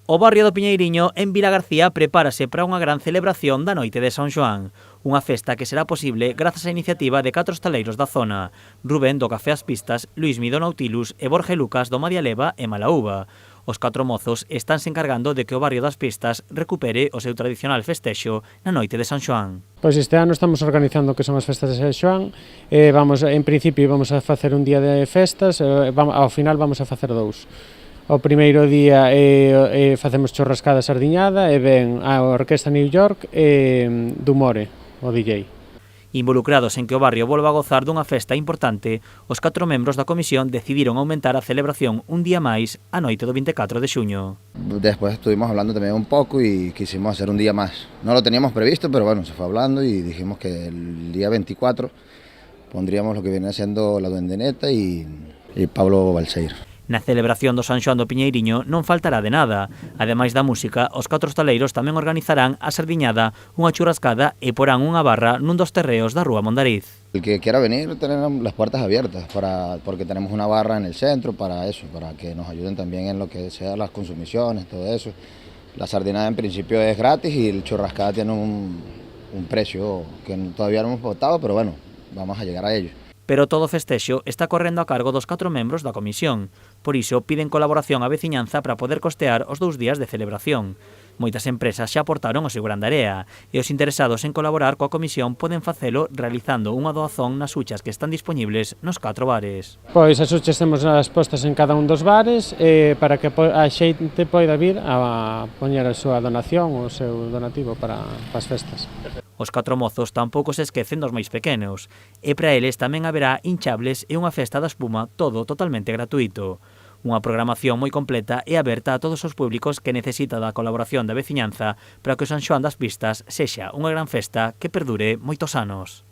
O barrio do Piñeiriño, en Vilagarcía, prepárase para unha gran celebración da Noite de San Xoán. Unha festa que será posible grazas á iniciativa de 4 hostaleiros da zona. Rubén, do Café As Pistas, Luismi, do Nautilus e Borja Lucas, do Madialeva e Malaúva. Os 4 mozos estánse encargando de que o barrio das Pistas recupere o seu tradicional festexo na Noite de San Xoán. Pois este ano estamos organizando o que son as festas de San Xoán. En principio vamos a facer un día de festas, ao final vamos a facer 2. O primeiro día facemos churrascada sardiñada e ven a Orquesta New York e Dumore, o DJ. Involucrados en que o barrio volva a gozar dunha festa importante, os 4 membros da comisión decidiron aumentar a celebración un día máis a noite do 24 de xuño. Después estuvimos hablando también un poco y quisimos hacer un día más. No lo teníamos previsto, pero bueno, se fue hablando y dijimos que el día 24 pondríamos lo que viene siendo la Duendeneta y Pablo Balseir. Na celebración do San Xoán do Piñeiriño non faltará de nada. Ademais da música, os 4 hostaleiros tamén organizarán a sardiñada, unha churrascada e porán unha barra nun dos terreos da Rúa Mondariz. El que quiera venir, tener las puertas abiertas, porque tenemos una barra en el centro para eso, para que nos ayuden también en lo que sea las consumiciones, todo eso. La sardinada en principio es gratis y el churrascada tiene un precio que todavía no hemos votado, pero bueno, vamos a llegar a ello. Pero todo o festexo está correndo a cargo dos 4 membros da comisión. Por iso, piden colaboración á veciñanza para poder costear os 2 días de celebración. Moitas empresas xa aportaron o seu grandarea e os interesados en colaborar coa comisión poden facelo realizando unha doazón nas huchas que están dispoñibles nos 4 bares. Pois as huchas temos as postas en cada un dos bares para que a xente poida vir a poñer a súa donación, o seu donativo para as festas. Os 4 mozos tampouco se esquecen dos máis pequenos, e para eles tamén haberá hinchables e unha festa da espuma, todo totalmente gratuito. Unha programación moi completa e aberta a todos os públicos que necesita da colaboración da veciñanza para que o San Xoán das Pistas sexa unha gran festa que perdure moitos anos.